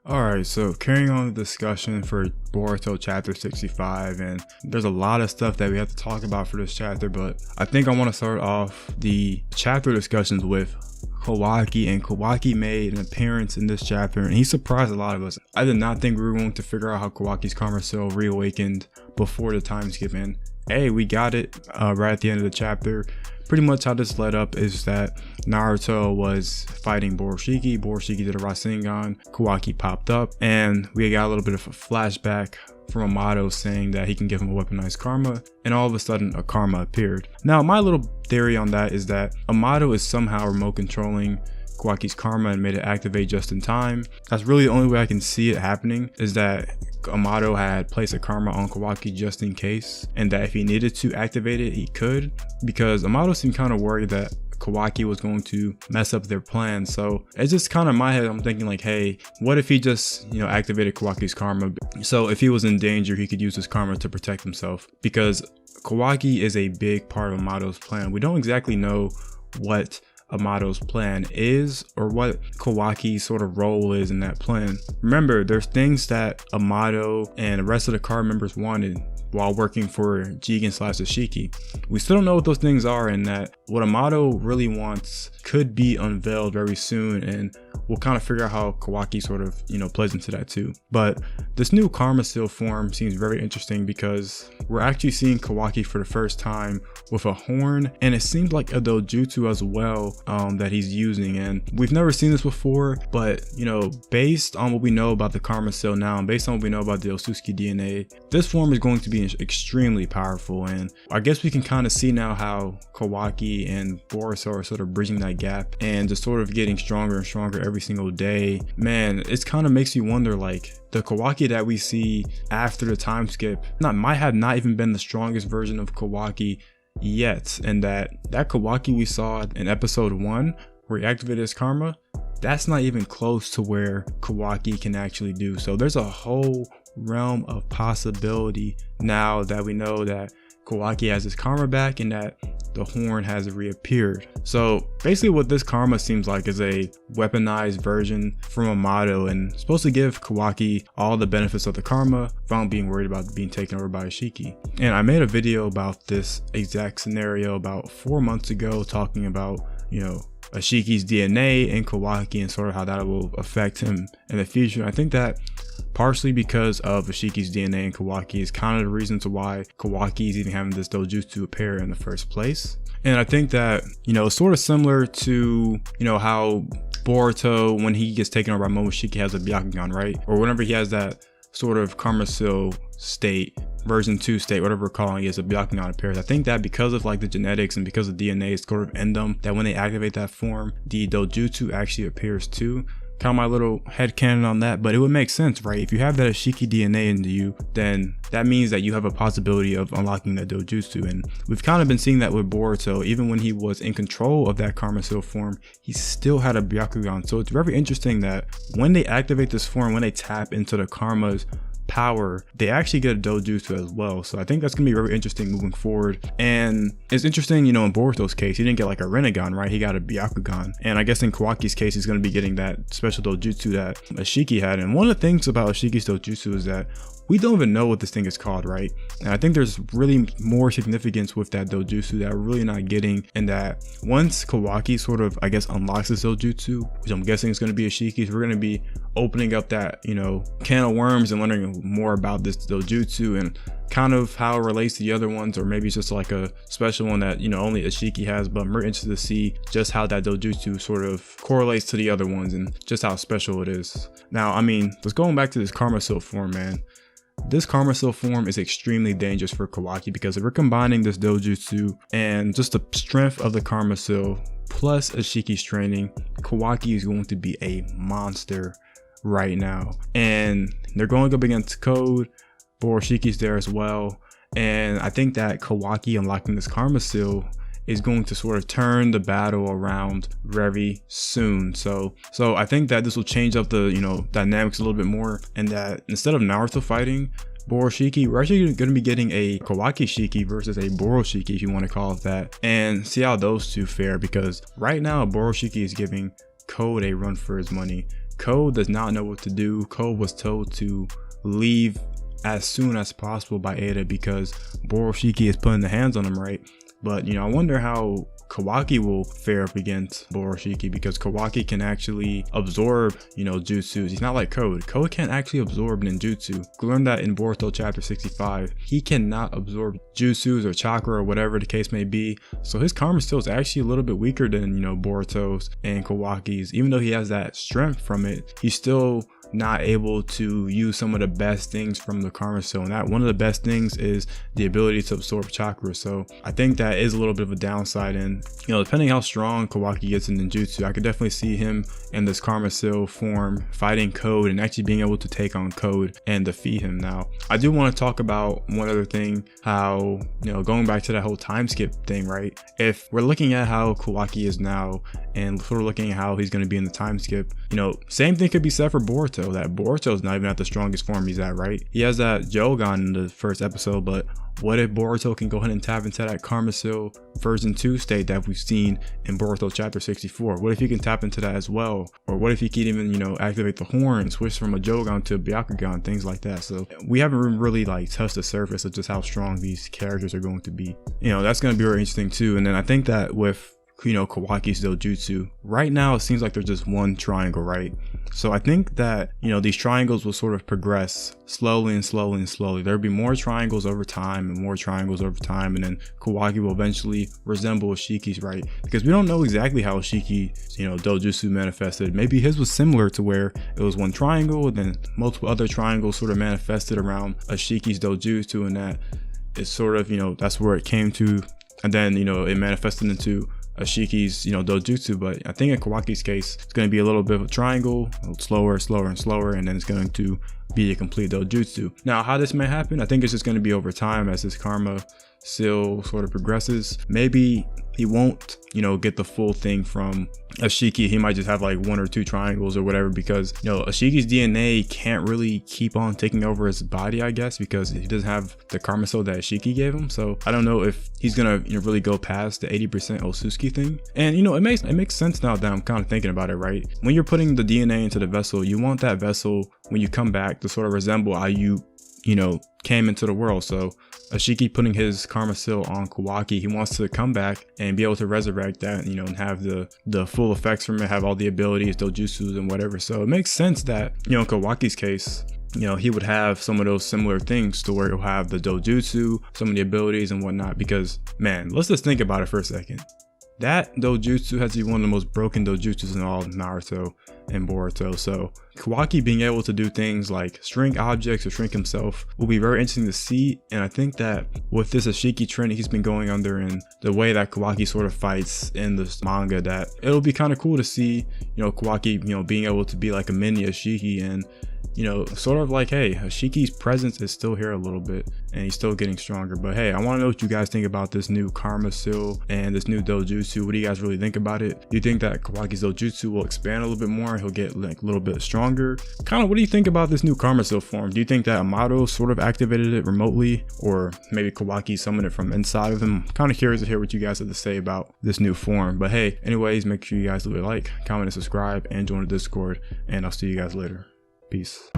Alright, so carrying on the discussion for Boruto Chapter 65, and there's a lot of stuff that we have to talk about for this chapter, but I think I want to start off the chapter discussions with Kawaki, and Kawaki made an appearance in this chapter and he surprised a lot of us. I did not think we were going to figure out how Kawaki's karma cell reawakened before the time skip, and hey, we got it right at the end of the chapter. Pretty much how this led up is that Naruto was fighting Borushiki. Borushiki did a Rasengan. Kawaki popped up, and we got a little bit of a flashback from Amato saying that he can give him a weaponized karma, and all of a sudden a karma appeared. Now, my little theory on that is that Amato is somehow remote controlling Kawaki's karma and made it activate just in time. That's really the only way I can see it happening, is that Amato had placed a karma on Kawaki just in case, and that if he needed to activate it, he could, because Amato seemed kind of worried that Kawaki was going to mess up their plan. So it's just kind of in my head, I'm thinking like, hey, what if he just, activated Kawaki's karma? So if he was in danger, he could use his karma to protect himself, because Kawaki is a big part of Amato's plan. We don't exactly know what Amato's plan is or what Kawaki's sort of role is in that plan. Remember, there's things that Amato and the rest of the card members wanted while working for Jigen/Isshiki. We still don't know what those things are, and that what Amato really wants could be unveiled very soon, and we'll kind of figure out how Kawaki sort of, plays into that too. But this new karma seal form seems very interesting because we're actually seeing Kawaki for the first time with a horn, and it seems like a dojutsu as well that he's using, and we've never seen this before. But based on what we know about the karma seal now, and based on what we know about the Isshiki DNA, this form is going to be extremely powerful, and I guess we can kind of see now how Kawaki and Boruto are sort of bridging that gap and just sort of getting stronger and stronger every single day. Man, it kind of makes you wonder, like, the Kawaki that we see after the time skip might have not even been the strongest version of Kawaki yet, and that Kawaki we saw in episode 1 where he activated his karma, that's not even close to where Kawaki can actually do. So there's a whole realm of possibility now that we know that Kawaki has his karma back and that the horn has reappeared. So basically what this karma seems like is a weaponized version from Amato, and supposed to give Kawaki all the benefits of the karma without being worried about being taken over by Isshiki. And I made a video about this exact scenario about 4 months ago, talking about Ishiki's DNA and Kawaki and sort of how that will affect him in the future. I think that partially because of Ishiki's DNA and Kawaki is kind of the reason to why Kawaki is even having this Dojustu appear in the first place. And I think that, it's sort of similar to, how Boruto, when he gets taken over by Momoshiki, has a Byakugan, right? Or whenever he has that sort of karma seal state, version 2 state, whatever we're calling it, is a Byakugan appears. I think that because of like the genetics and because the DNA is sort of in them, that when they activate that form, the Dojutsu actually appears too. Kind of my little headcanon on that, but it would make sense, right? If you have that Isshiki DNA into you, then that means that you have a possibility of unlocking that Dojutsu, and we've kind of been seeing that with Boruto. Even when he was in control of that karma seal form, he still had a Byakugan. So it's very interesting that when they activate this form, when they tap into the karma's power, they actually get a Dojutsu as well. So I think that's gonna be very interesting moving forward. And it's interesting, in Boruto's case, he didn't get like a Rinnegan, right? He got a Byakugan. And I guess in Kawaki's case, he's gonna be getting that special Dojutsu that Isshiki had. And one of the things about Ishiki's Dojutsu is that we don't even know what this thing is called, right? And I think there's really more significance with that Dojutsu that we're really not getting, and that once Kawaki sort of, I guess, unlocks this Dojutsu, which I'm guessing is going to be Ishiki's, we're going to be opening up that, can of worms and learning more about this Dojutsu and kind of how it relates to the other ones, or maybe it's just like a special one that, only Isshiki has. But I'm very interested to see just how that Dojutsu sort of correlates to the other ones and just how special it is. Now, I mean, let's go back to this karma seal form, man. This karma seal form is extremely dangerous for Kawaki, because if we're combining this Dojutsu and just the strength of the karma seal plus Ishiki's training, Kawaki is going to be a monster right now. And they're going up against Code, Borushiki's there as well, and I think that Kawaki unlocking this karma seal is going to sort of turn the battle around very soon. So I think that this will change up the dynamics a little bit more, and that instead of Naruto fighting Borushiki, we're actually going to be getting a Kawaki Shiki versus a Borushiki, if you want to call it that, and see how those two fare. Because right now Borushiki is giving Code a run for his money. Code does not know what to do. Code was told to leave as soon as possible by Ada because Borushiki is putting the hands on him, right? But I wonder how Kawaki will fare up against Borushiki, because Kawaki can actually absorb, jutsus. He's not like Code. Code can't actually absorb ninjutsu. We learned that in Boruto Chapter 65. He cannot absorb jutsus or chakra or whatever the case may be. So his karma still is actually a little bit weaker than, Boruto's and Kawaki's. Even though he has that strength from it, he's still not able to use some of the best things from the karma seal, and that one of the best things is the ability to absorb chakra. So I think that is a little bit of a downside, and depending how strong Kawaki gets in ninjutsu, I could definitely see him in this karma seal form fighting Code and actually being able to take on Code and defeat him. Now I do want to talk about one other thing, how going back to that whole time skip thing, right? If we're looking at how Kawaki is now and sort of looking at how he's going to be in the time skip, same thing could be said for Boruto. That Boruto's not even at the strongest form he's at, right? He has that Jogan in the first episode, but what if Boruto can go ahead and tap into that Karma Seal version 2 state that we've seen in Boruto Chapter 64? What if he can tap into that as well? Or what if he can even, activate the horn, switch from a Jogan to a Byakugan, things like that. So we haven't really touched the surface of just how strong these characters are going to be. That's going to be very interesting too. And then I think that with Kawaki's Dojutsu, right now it seems like there's just one triangle, right? So I think that these triangles will sort of progress slowly and slowly and slowly. There'll be more triangles over time and more triangles over time, and then Kawaki will eventually resemble Isshiki's, right? Because we don't know exactly how Ishiki's Dojutsu manifested. Maybe his was similar to where it was one triangle and then multiple other triangles sort of manifested around Ishiki's Dojutsu, and that is sort of that's where it came to, and then it manifested into Ishiki's Dojutsu. But I think in Kawaki's case it's going to be a little bit of a triangle, slower and slower, and then it's going to be a complete Dojutsu. Now how this may happen, I think it's just going to be over time as his karma seal sort of progresses. Maybe he won't get the full thing from Isshiki. He might just have like 1 or 2 triangles or whatever, because Ishiki's DNA can't really keep on taking over his body, I guess, because he doesn't have the karma seal that Isshiki gave him. So I don't know if he's gonna really go past the 80% Osusuki thing. And it makes sense now that I'm kind of thinking about it, right? When you're putting the DNA into the vessel, you want that vessel when you come back to sort of resemble how you came into the world. So Isshiki putting his karma seal on Kawaki, he wants to come back and be able to resurrect that, and have the full effects from it, have all the abilities, dojutsus and whatever. So it makes sense that in Kawaki's case, he would have some of those similar things to where he'll have the dojutsu, some of the abilities and whatnot. Because man, let's just think about it for a second. That Dojutsu has to be one of the most broken Dojutsus in all of Naruto and Boruto. So Kawaki being able to do things like shrink objects or shrink himself will be very interesting to see. And I think that with this Isshiki trend he's been going under and the way that Kawaki sort of fights in this manga, that it'll be kind of cool to see, Kawaki, being able to be like a mini Isshiki and sort of like, hey, Ishiki's presence is still here a little bit and he's still getting stronger. But hey, I want to know what you guys think about this new karma seal and this new Dojutsu. What do you guys really think about it? Do you think that Kawaki's Dojutsu will expand a little bit more? He'll get like a little bit stronger? Kind of, what do you think about this new karma seal form? Do you think that Amato sort of activated it remotely, or maybe Kawaki summoned it from inside of him? I'm kind of curious to hear what you guys have to say about this new form. But hey, anyways, make sure you guys leave a like, comment, and subscribe, and join the Discord, and I'll see you guys later. Peace.